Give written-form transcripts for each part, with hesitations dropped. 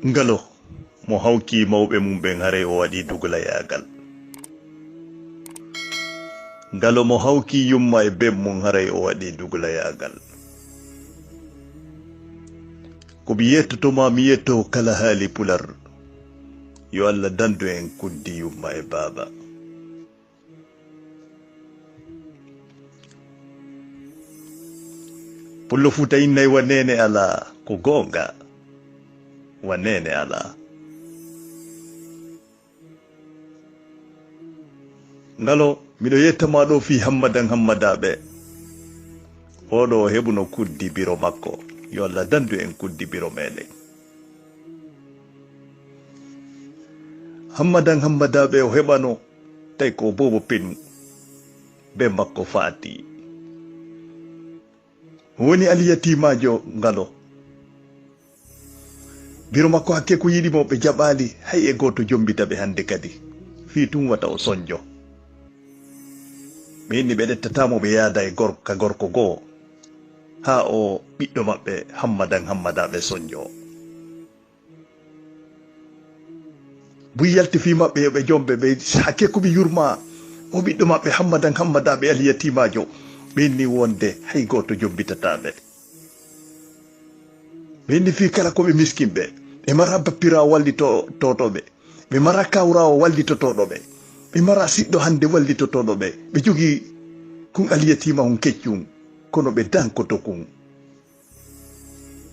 ngalo mo hawki mawɓe mum ɓen haray o waɗi duglayagal. Ngalo mo hawki yumma e bem mum haray o waɗi duglayagal. Ko mi yettotoma mi yetto kala haali pular yo Allah dandu en kuddi yumma e baba. Pullo Fuuta innay wanene ala ko gonga wanene ala. Ngalo miɗo yettama ɗo fi Hammadan Hammadaɓe oɗo heɓuno kuddi biro makko yo Allah dandu en kuddi biro meɗen. Hammadan Hammadaɓe o heɓano tawi ko bobo pinu be makko faati woni aliyatimajo ngalo biro makko hakke ko yiɗimo ɓe jaɓali hay e goto jombita ɓe hande kadi fi tum wata o sonjo ɓe inni ɓe ɗettatamo ɓe yaada e gorko goo ha o ɓiɗɗo maɓɓe Hammadan Hammadaɓe sonjo. buy yalti fi maɓɓe yoɓe jomɓe ɓe hakke koɓe yurma o ɓiɗɗo maɓɓe Hammadan Hammadaɓe aliyatimajo ɓe inni wonde hay goto jombitataɓe. ɓe inni fi kala koɓe miskinɓe ɓe mara bappirawo wallitotoɓe ɓe mara kawrawo wallitotoɗoɓe ɓe mara siɗɗo hande wallitotoɗoɓe ɓe jogi kun aliyatima hun keccum kono ɓe dankoto kun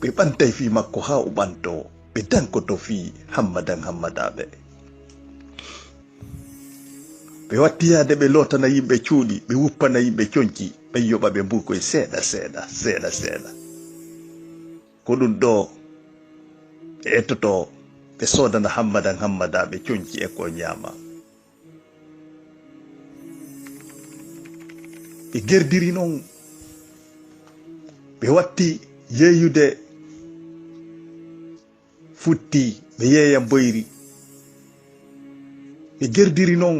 ɓe ɓantay fi makko ha o ɓanto ɓe dankoto fi Hammadan Hammadaɓe. ɓe wattiyade ɓe lotana yimɓe cuuɗi ɓe wuppana yimɓe coñci ɓe yoɓa ɓe mbukoye seeɗa ko ɗum ɗo ɓe ettoto ɓe sodana Hammadan Hammadaɓe coñci e ko ñaama. ɓe gerdiri noon ɓe watti yeeyude futti ɓe yeeyan boyri ɓe gerdiri noon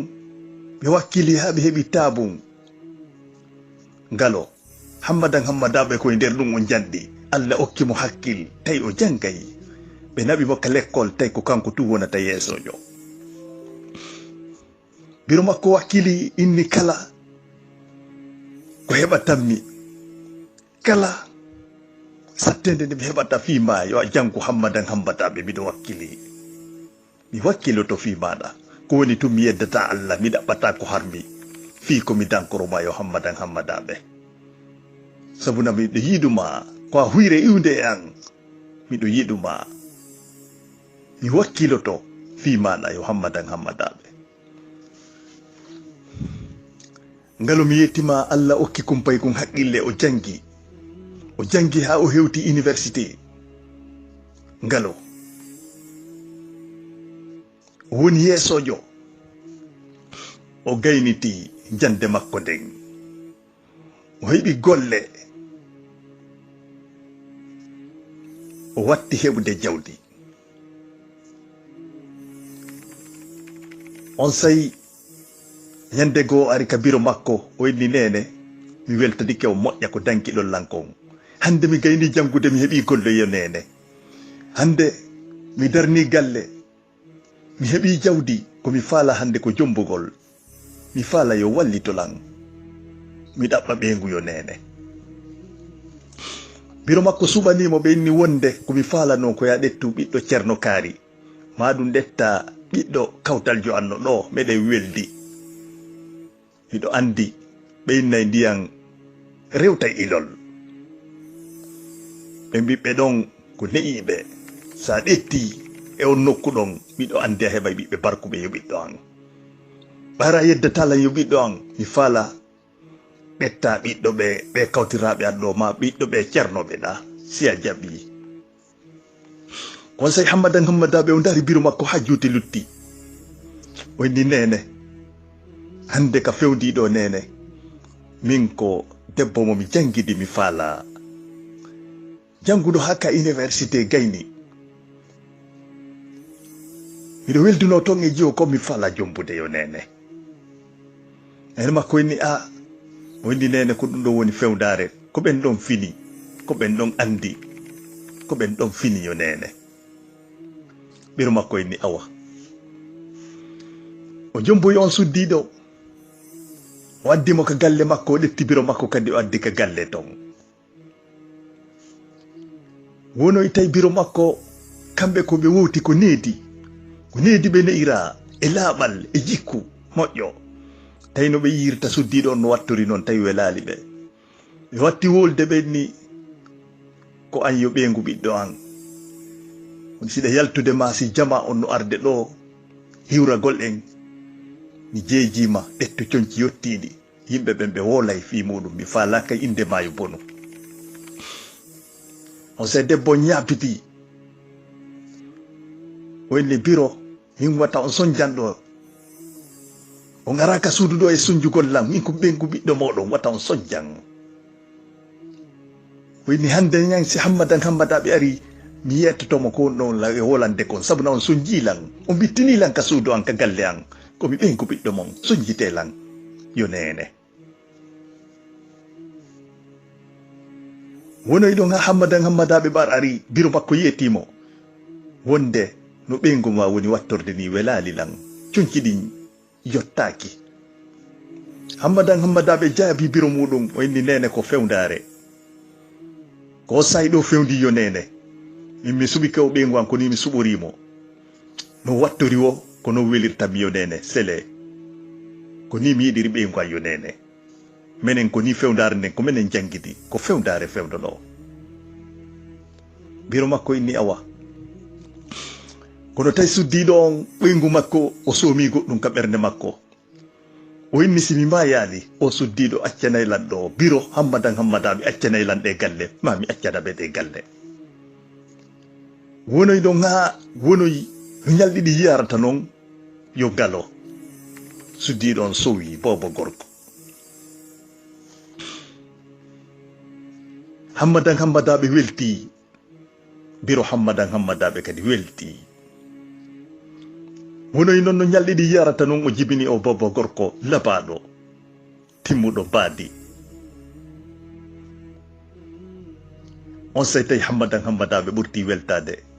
ɓe wakkili ha ɓe heɓi taabum ngalo Hammadan Hammadaɓe koye nder ɗum o janɗi Allah okkimo hakkil tawi o janggay ɓe naɓi makka l'école tawi ko kanko tu wonata yeesojo. biro makko wakkili inni kala ko heɓatanmi kala sattede nde mi heɓata fima yo a janggo Hammadan Hammadaɓe miɗo wakkili mi wakkiloto fi maɗa ko woni tun mi yeddata Allah mi ɗaɓɓata ko harmi fi komi dankoroma yo Hammadan Hammadaɓe sabuna miɗo yiɗuma ko a huyre iwde e an miɗo yiɗuma mi wakkiloto fi maɗa yo Hammadan Hammadaɓe. Ngalo mi yettima Allah okki kumpay kun haqqille o jangi ha o hewti université. Ngalo o woni yeesojo o gayniti jande makko nden o heɓi golle o watti heɓde jawdi on sayi yande goo ari ka biro makko o inni nene mi weltanike o moƴƴa ko dankiɗon lankon hande mi gayni jangude mi heɓi golle yo nene hande mi darni galle mi heɓi jawdi komi faala hande ko jombugol mi faala yo wallitolan mi ɗaɓɓa ɓeengu yo nene. biro makko suɓanimo ɓe inni wonde komi faalano ko ya ɗettu ɓiɗɗo ceerno kaari ma ɗum ɗetta ɓiɗɗo kawtaljo anno ɗo meɗen weldi miɗo andi ɓe innay ndiyan rewta ilol ɓe mbiɓɓe ɗon ko ne'iɓe sa ɗetti e on nokku ɗon miɗo andi a heɓay ɓiɓɓe barkuɓe yo ɓiɗɗo an ɓara yeddatala yo ɓiɗɗo an mi faala ɓetta ɓiɗɗo ɓe kawtiraɓe an ɗo ma ɓiɗɗo ɓe ceernoɓe ɗa si a jaɓi on say Hammadan Hammadaɓe o dari biro makko ha juuti lutti o inni nene hande ka fewdiɗo nene min ko debbo mo mi jangidi mi faala janguɗo hakka université gayni miɗo welduno ton e jiwo ko mi faala jombude yo nene en makko inni a o inni nene ko ɗum ɗo woni fewdare ko ɓen ɗon fini ko ɓen ɗon andi ko ɓen ɗon fini yo nene biro makko inni awa o jomboyi on suddiɗo o addimo ka galle makko o ɗetti biro makko kadi o addi ka galle ton wonoy tawi biro makko kamɓe ko ɓe wowti ko needi ɓe ne'ira e laaɓal e jikku moƴƴo tawi no ɓe yirta suddiɗo on no wattori noon tawi welaali ɓe ɓe watti wolde ɓenni ko an yo ɓeengu ɓiɗɗo an on siɗa yaltude ma si jama on no arde ɗo hiwragol en mi jeejima ɗetto coñci yottiɗi yimɓe ɓen ɓe wolay fi muɗum mi faalaka inde maayo bonu on se debbo ñaapiti wonni biro min wata on soñjanɗo on araka suudu ɗo e soñjugol lam min ko ɓengu ɓiɗɗo moɗon wata on soñjan woni hande ñan si hammadaɓe ari mi yettotomo ko ɗon la e wolande kon sabu na on soñjilan on bittinilan ka suudu an ka galle an komi ɓengu ɓiɗɗo mon soñjitelan yo nene wonoy ɗon ha hammadaɓe ɓar ari biro makko yetimo wonde no ɓengu ma woni wattorde ni welali lan conci ɗin yottaki hammadaɓe jaabi biro muɗum o inni nene ko fewndare ko sayi ɗo fewndi yo nene min mi suɓi kew ɓengu an ko ni mi suɓorimo no wattori o ko no welirtami yo nene sele ko ni mi yiɗiri ɓengu an yo nene minen ko ni fewndare nden ko minen jangguidi ko fewndare fewdono biro makko inni awa kono tawi suddiɗo on ɓengu makko o soomi goɗɗum ka ɓernde makko o inni simi mayali o suddiɗo accanaylan ɗo biro hammadaɓe accanaylan ɗe galle mami accanaɓe ɗe galle wonoy ɗon ha wonoy no ñalɗiɗi yiyarata noon yo galo suddiɗo on sowi bobo gorko hammadaɓe welti biro hammadaɓe kadi welti wonoy noon no ñalɗiɗi yiyarata noon o jibini o bobo gorko labaɗo timmuɗo baadi on say tawi hammadaɓe ɓurti weltade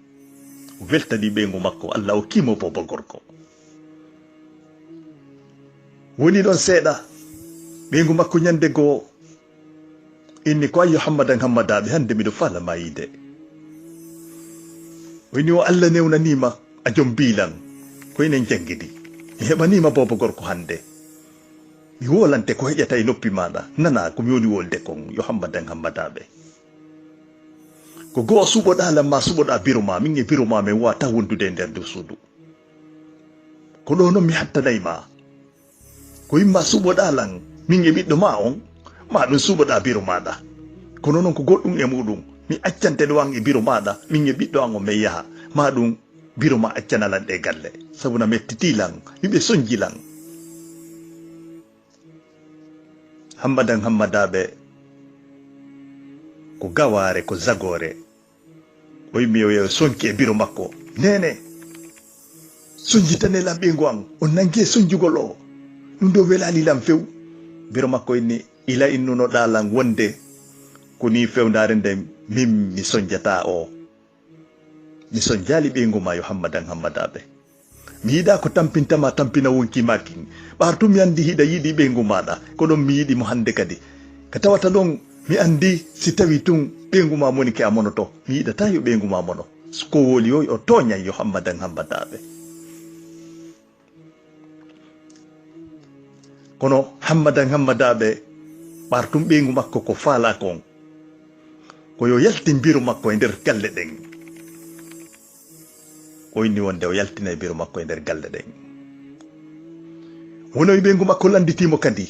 weltani ɓengu makko Allah o kimo bobo gorko woni ɗon seeɗa ɓengu makko ñande goo inni ko ayyo hammadaɓe hande miɗo falama yide woni o Allah newnanima a joom bilan ko enen jangguidi mi heɓanima bobo gorko hande mi wolante ko heƴata e noppi maɗa nana komi woni wolde kon yo hammadaɓe ko goo suɓoɗalam ma suɓoɗa biro ma min e biro ma min wata wondude e nder dow suudu ko ɗo noon mi hattanayma ko yimma suɓoɗalan min e ɓiɗɗo ma on ma ɗum suɓoɗa biro maɗa kono noon ko goɗɗum e muɗum mi accante ɗo an e biro maɗa min e ɓiɗɗo an o min yaha ma ɗum biro ma accanalan ɗe galle sabu na mettitilan yimɓe soñjilan hammadaɓe ko gaware ko zagore o yimmi yo soñki e biro makko nene soñjitanelan ɓengu an on nangi e soñjugol o ɗum ɗo welalilan few biro makko inni ila innuno ɗalan wonde ko ni fewndare nden min mi soñjata o mi soñjali ɓengu ma yo hammadaɓe mi yiɗa ko tampintama tampina wonki makin ɓartum mi andi hiɗa yiɗi ɓengu maɗa ko ɗon mi yiɗimo hande kadi ka tawata ɗon mi andi si tawi tun ɓengu ma monike a monoto mi yiɗata yo ɓengu ma mono ko woli o toñay yo hammadaɓe kono hammadaɓe ɓartum ɓengu makko ko faala kon ko yo yaltin biro makko e nder galle ɗen o inni wonde o yaltina e biro makko e nder galle ɗen wonoy ɓengu makko landitimo kadi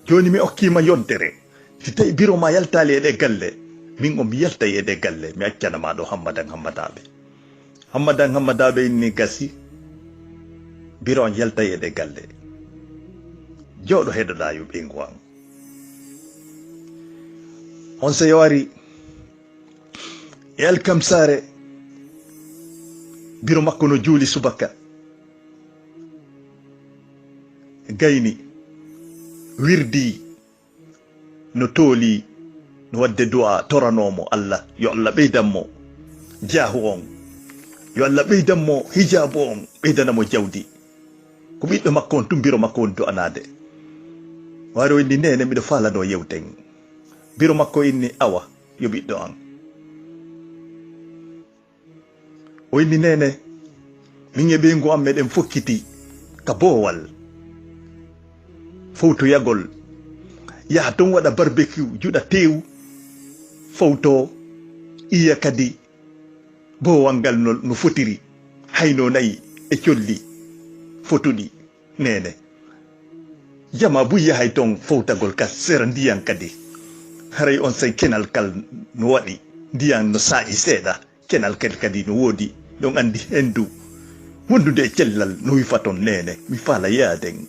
joni mi okkima yontere si tawi biro ma yaltali e ɗe galle min o mi yaltay e ɗe galle mi accanama ɗo hammadaɓe inni gasi biro on yaltay e ɗe galle jooɗo heɗoɗa yo ɓengu an on so yowari e alkamsare biro makko no juuli subaka gayni wirdi no tooli no wadde du'a toranomo Allah yo Allah ɓeydanmo jaahu on yo Allah ɓeydan mo hijabu on ɓeydana mo jawdi ko ɓiɗɗo makko on tumbiro makko on do anade wari o inni nene miɗo falano yewten biro makko inni awa yo ɓiɗɗo an o inni nene min e ɓeygu am meɗen fokkiti ka boowal fowtoyagol yaha ton waɗa barbecue juɗa tew fowto iya kadi boowal ngal no fotiri hayno nayi e colli fotuɗi nene jama buya hay ton fowtagol ka sera ndiyan kadi haray on say kenal kal no waɗi ndiyan no saaƴi seeɗa kenal kadi no woodi ɗon andi hendu wondude e cellal no wifa ton nene mi faala yaaden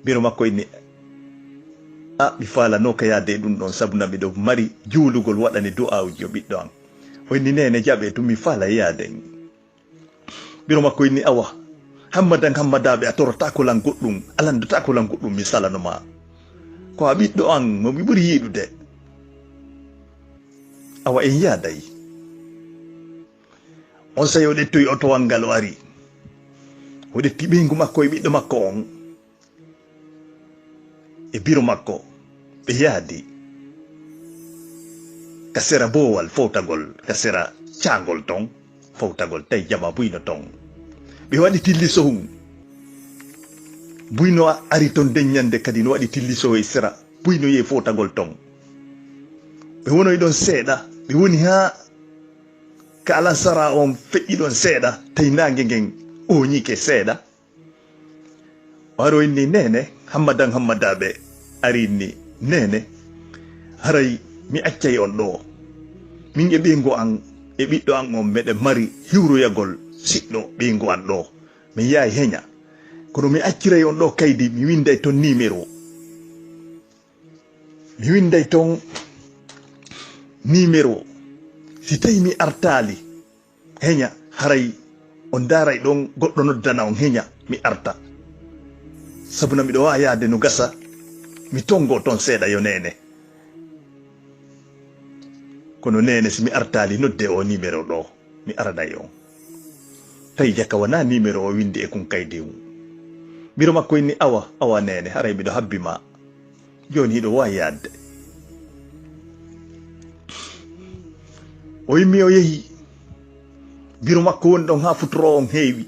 biro makko inni mi falano ka yaade ɗum ɗon sabu na miɗo mari juulugol waɗani du'awji yo ɓiɗɗo an o inni nene jaɓe tum mi faala yaaden biro makko inni awa hammadaɓe a torotakolan goɗɗum alandotakolan goɗɗum mi salanoma ko a ɓiɗɗo an momi ɓuri yiɗude awa en yaaday on sayi o ɗettoyi otowal ngal o ari o ɗetti ɓeygu makko e ɓiɗɗo makko on e biro makko ɓe yaadi ka sera boowal fowtagol ka sera caangol ton fowtagol tawi jama buyno ton ɓe waɗi tillisohum buyno ari ton deññande kadi no waɗi tillisoho e sera buyno ye fowtagol ton ɓe wonoy ɗon seeɗa ɓe woni ha ka alasara on feƴƴi ɗon seeɗa tawi nangue ngen oñike seeɗa waro inni nene hammadaɓe ari inni nene haray mi accay on ɗo min e ɓeygu an e ɓiɗɗo an on meɗen mari hiwroyagol siɗɗo ɓeygu an ɗo mi yahay heña kono mi acciray on ɗo kaydi mi winday ton numéro si tawi mi artali heña haray on daray ɗon goɗɗo noddana on heña mi arta sabuna miɗo wawa yaade no gasa mi tongo ton seeɗa yo nene kono nene si mi artali nodde o numéro ɗo mi araday on tawi jakka wona numéro o windi e kun kaydi mum biro makko inni awa nene haray miɗo habbima joni hiɗo wawi yaadde o yimmi o yeehi biro makko woni ɗon ha futuro on heewi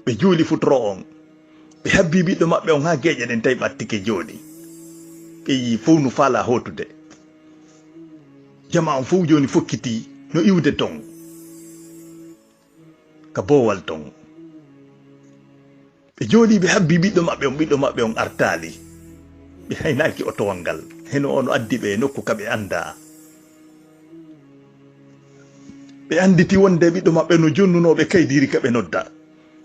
ɓe juuli futuro on ɓe habbi ɓiɗɗo maɓɓe on ha geeƴe ɗen tawi ɓattike jooɗi ɓe yi fof no faala hotude jama on fof joni fokkiti no iwde ton ka boowal ton ɓe jooɗi ɓe habbi ɓiɗɗo maɓɓe on artali ɓe haynaki otowal ngal heno ono addi ɓe nokku kaɓe anda ɓe anditi wonde ɓiɗɗo maɓɓe no jonnunoɓe kaydiri kaɓe nodda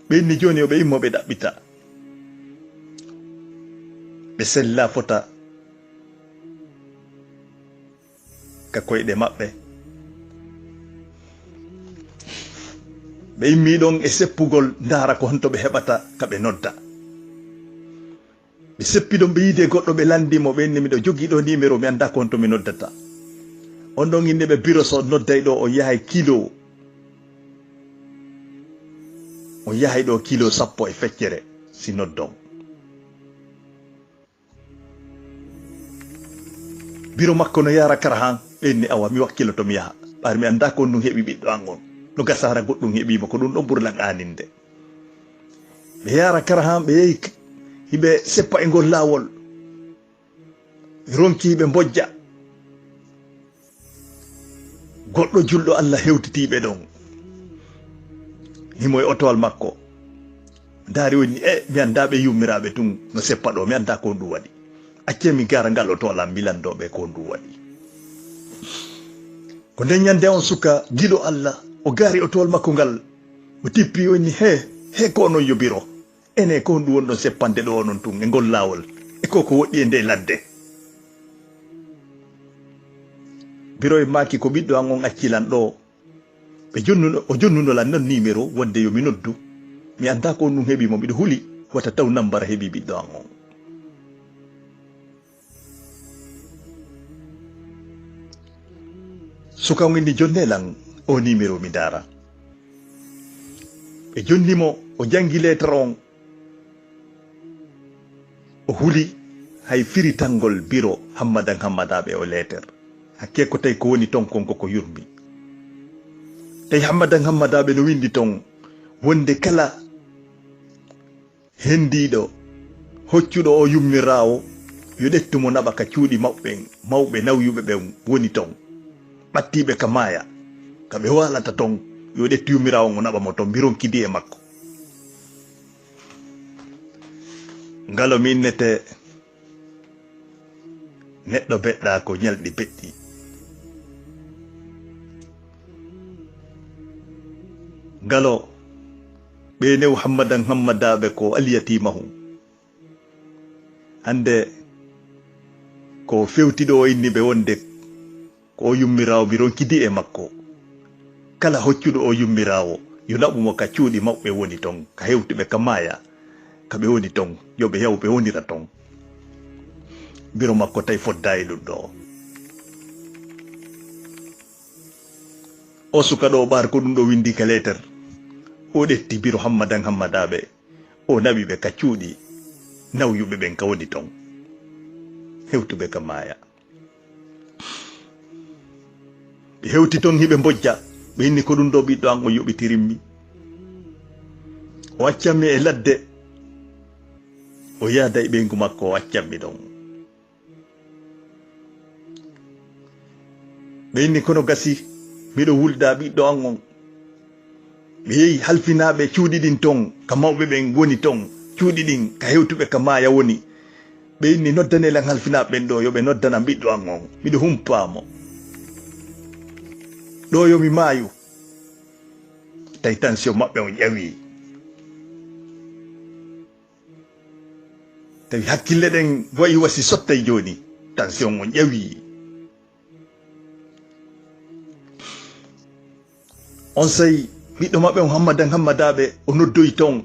ɓe inni joni o ɓe immoɓe ɗaɓɓita ɓe sella fota ka koyɗe maɓɓe ɓe immi ɗon e seppugol ndaara ko honto ɓe heɓata kaɓe nodda ɓe seppi ɗon ɓe yiide goɗɗo ɓe landimo ɓe inni miɗo jogui ɗo numéro mi anda ko honto mi noddata on ɗon inde ɓe biro so nodday ɗo o yahay kilo o yahay ɗo kilo 10 e feccere si noddon biro makko no yara kara han ɓenni awa mi wakkiloto mi yaha ɓaari mi anda ko ɗum heeɓi ɓiɗɗo an on no gasara goɗɗum heeɓima ko ɗum ɗon ɓurlan aninde ɓe yara kara han ɓe yehi hiɓe seppa e ngol lawol ronki ɓe mbojja goɗɗo julɗo Allah hewtitiɓe ɗon himo e otowal makko daari woni mi anda ɓe yummiraɓe tun no seppa ɗo mi anda ko ɗum waɗi accemi gara ngal otowal am milandoɓe ko ɗum waɗi ko nden ñande on suka giɗo Allah o gaari otowal makko ngal o tippi o inni he ko onon yobiro ene ko ɗum wonɗon seppande ɗo onon tun e ngol lawol e koko woɗɗi e nde ladde biro e maki ko ɓiɗɗo an on accilan ɗo o jonnunolan non numéro wonde yomi noddu mi anda ko ɗum heeɓimo mbiɗo huuli wata taw nambara heeɓi ɓiɗɗo an on suka on inni jonnelan o numéro mi dara ɓe jonnimo o jangi lettre on o huli hay firitangol biro Hammadan Hammadaɓe o lettre hakke ko tawi ko woni ton konko ko yurmi tawi Hammadan Hammadaɓe no windi ton wonde kala hendiɗo hoccuɗo o yummirawo yo ɗettumo naɓa ka cuuɗi maɓɓen mawɓe nawyuɓe ɓen woni ton ɓattiɓe ka maaya kaɓe walata ton yo ɗettu yummirawo ngo naɓamo ton mbironkidi e makko ngalo mi innete neɗɗo beɗɗa ko ñalɗi beɗɗi ngalo ɓe new Hammadan Hammadaɓe ko alyatimahum hande ko fewtiɗo o inni ɓe wonde ko o yummirawo mbironkidi e makko kala hoccuɗo o yummirawo yo naɓumo ka cuuɗi mawɓe woni ton ka hewtuɓe ka maaya kaɓe woni ton yoɓe yaw ɓe wonira ton biro makko tawi fodda e ɗum ɗo o suka ɗo ɓaar ko ɗum ɗo windi ka lettre o ɗetti biro Hammadan Hammadaɓe o naɓi ɓe ka cuuɗi nawyuɓe ɓen ka woni ton hewtuɓe ka maaya ɓe hewti ton hiɓe mbojja ɓe inni ko ɗum ɗo ɓiɗɗo an o yoɓitirinmi o accanmi e ladde o yaada e ɓeygu makko o accanmi ɗon ɓe inni kono gasi miɗo wulda ɓiɗɗo an on ɓe yehi halfinaɓe cuuɗi ɗin ton ka mawɓe ɓen woni ton cuuɗi ɗin ka hewtuɓe ka maaya woni ɓe inni noddanelan halfinaɓe ɓen ɗo yoɓe noddana ɓiɗɗo an on miɗo humpamo ɗo yomi maayu tawi tension maɓɓe on ƴawi tawi hakkille ɗen wayi wasi sottay joni tension on ƴawi on sayi ɓiɗɗo maɓɓe on Hammadan Hammadaɓe o noddoyi ton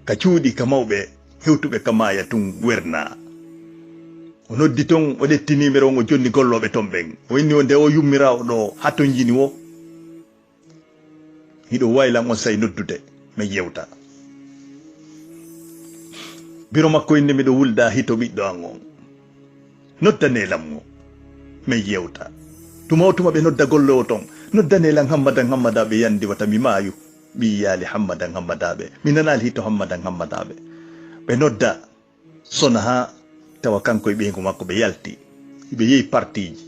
ka cuuɗi ka mawɓe hewtuɓe ka maaya tun werna o noddi ton o ɗetti numéro on o jonni golloɓe ton ɓen o inni o nde o yummirawo ɗo ha ton jini wo hiɗo waylan on sayi noddude mi yewta biro makko inni miɗo wulda hito ɓiɗɗo an on noddanelam o mi yewta tuma o tuma ɓe nodda gollowo ton noddanelan Hammadan Hammadaɓe yandi wata mi maayu ɓi yaali Hammadan Hammadaɓe mi nanali hito Hammadan Hammadaɓe ɓe nodda sona ha tawa kanko e ɓeygu makko ɓe yalti ɓe yehi partiji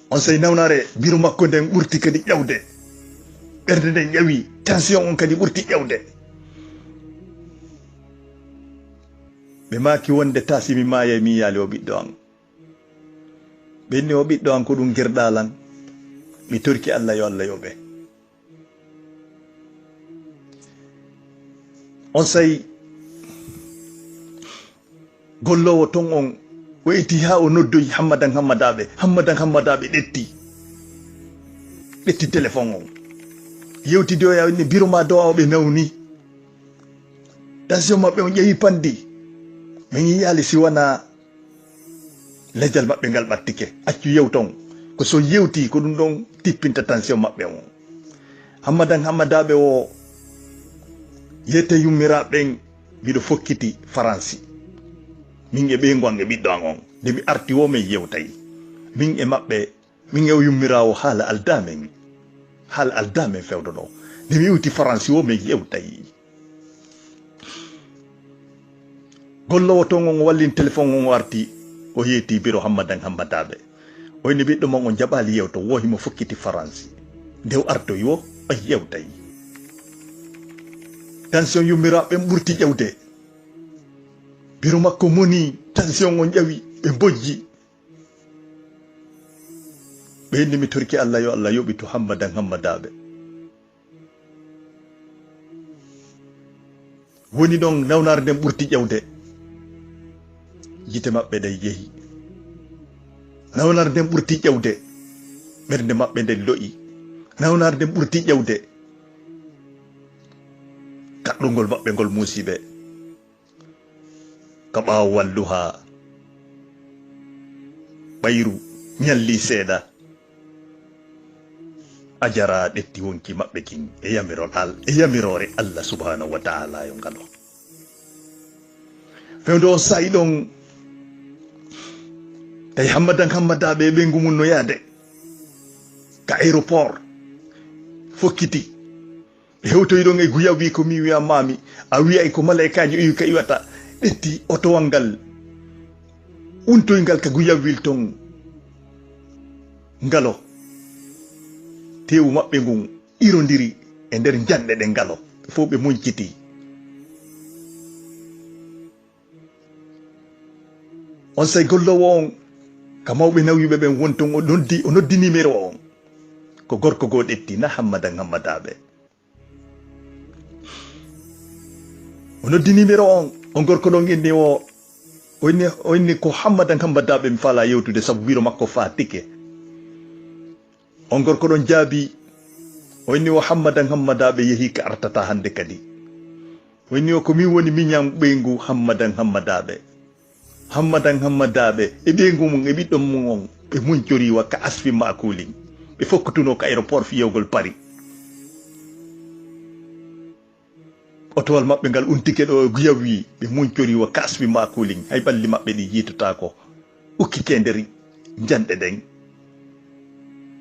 on sayi nawnare biro makko nden ɓurti kadi ƴawde ɓernde nden ƴawi tension on kadi ɓurti ƴawde ɓe maki wonde tasimi maaya e mi yaali o ɓiɗɗo an ɓe inni o ɓiɗɗo an ko ɗum guerɗalan mi torki Allah yo Allah yoɓe on sayi gollowo ton on o eti ha o noddoyi Hammadan Hammadaɓe ɗetti téléphone on yewtidi o yawni biro ma dow ɓe nawni tension maɓɓe on ƴeewi pandi min yiyali si wona lejjal maɓɓe ngal ɓattike accu yewton ko so yewti ko ɗum ɗon tippinta tension maɓɓe on Hammadan Hammadaɓe o yette yummiraɓen mbiɗo fokkiti Faransi min e ɓeygu an e ɓiɗɗo an on nde mi arti wo min yewtayi min e maɓɓe min e o yummirawo haala aldamen fewdo ɗo nde mi yewti Faransi wo min yewtayi gollowo ton on wallin téléphone on o arti o yeeti biro Hammadan Hammadaɓe o inni ɓiɗɗo mon on jaɓali yewto wo himo fokkiti Faransi nde o artoyi wo o yewtayi tension yummiraɓe ɓurti ƴewde biro makko moni tension on ƴawi ɓe bojji ɓe inni mi torki Allah yo Allah yoɓi to Hammadan Hammadaɓe woni ɗon nawnare nden ɓurti ƴewde jite maɓɓe ɗe yehi nawnare nden ɓurti ƴewde ɓernde maɓɓe nden loƴi nawnare nden ɓurti ƴewde kaɗɗungol maɓɓe ngol musiɓe ka ɓaawo walluha ɓayru ñalli seeɗa a jara ɗetti wonki maɓɓe kin e yamirore Allah subhanahu wa ta'ala yo ngalo fewde o sayi ɗon tawi hammadaɓe ɓe ngumunno yaade ka aéroport fokkiti ɓe hewtoyi ɗon e guya wi ko mi wiya mami a wiyay ko malaikaji uyu ka iwata ɗetti otowal ngal untoyngal ka guya wil ton ngalo tewu maɓɓe ngun irodiri e nder janɗe ɗe ngalo fof ɓe muñciti on say gollowo on ka mawɓe nawiɓe ɓen wonton o noddi numéro on ko gorko goo ɗetti na hammadaɓe o noddi numéro on gorko ɗon inni o inni ko hammadaɓe mi faala yewtude sabu wiro makko fa tike on gorko ɗon jaabi o inni o hammadaɓe yeehi ka artata hande kadi o inni o ko min woni miñam ɓeygu hammadaɓe e ɓeygu mum e ɓiɗɗon mum on ɓe muñcoriwa ka asfi makulin ɓe fokkutuno ka aéroport fiyewgol Paris otowal maɓɓe ngal untike ɗo guyawi ɓe muñcoriwa ka asfi makulin hay balli maɓɓe ɗi yitotako ukkike nder janɗe ɗen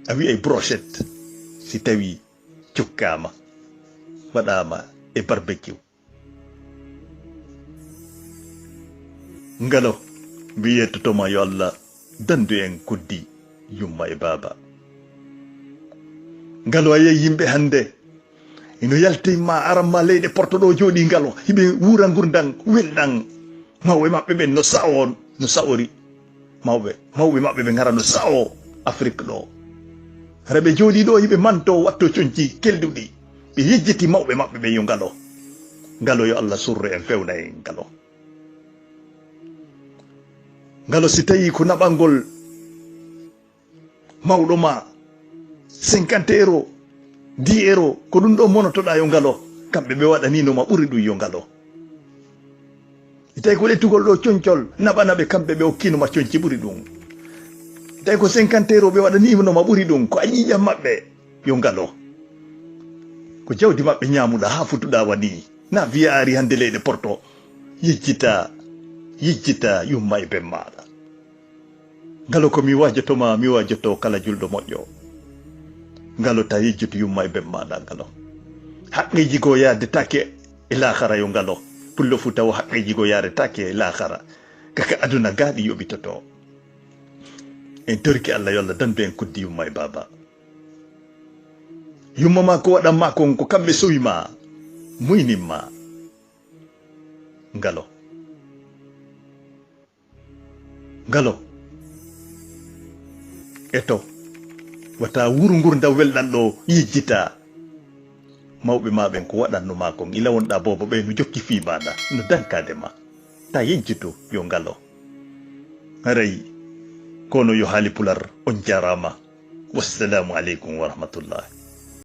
a wiyay brochette si tawi cukkama waɗama e barbecue ngalo mbi yettotoma yo Allah dandu en kuddi yumma e baba ngalo a yeyi yimɓe hande ino yaltima aranma leyɗe porto ɗo jooɗi ngalo hiɓe wura gurdan welɗan mawɓe maɓɓe ɓen no sa'ori mawɓe maɓɓe ɓe gara no sa'o Afrique ɗo hara ɓe jooɗi ɗo hiɓe manto watto coñci kelduɗi ɓe yejjiti mawɓe maɓɓe ɓe yo ngalo yo Allah surre en fewna en ngalo si tawi ko naɓalngol mawɗo ma 50 euro 10 euro ko ɗum ɗo monotoɗa yo ngalo kamɓe ɓe waɗaninoma ɓuri ɗum yo ngalo tawi ko lettugol ɗo coñcol naɓanaɓe kamɓe ɓe okkinoma coñci ɓuri ɗum tawi ko 50 euro ɓe waɗaninoma ɓuri ɗum ko a ƴiƴam maɓɓe yo ngalo ko jawdi maɓɓe ñamuɗa ha futuɗa waɗi na wiya ari hande leyɗe porto yejjita yumma e ben maɗa ngalo ko mi wajjoto kala julɗo moƴƴo ngalo ta yejjutu yumma e ben maɗa ngalo haqqeji go yadetake e lahara yo ngalo pullo fu taw haqqeji go yadetake e lahara kaka aduna gaaɗi yoɓitoto en torki Allah yo Allah dandu en kuddi yumma e baba yumma ma ko waɗanma kon ko kamɓe sowima muyninma ngalo eto wata wuru gurdam welɗan ɗo yejjita mawɓe ma ɓen ko waɗannoma kon ila wonɗa bobo ɓe no jokki fi maɗa no dankade ma ta yejjito yo ngalo haray kono yo haali pular on jarama wassalamu aleykum wa rahmatullah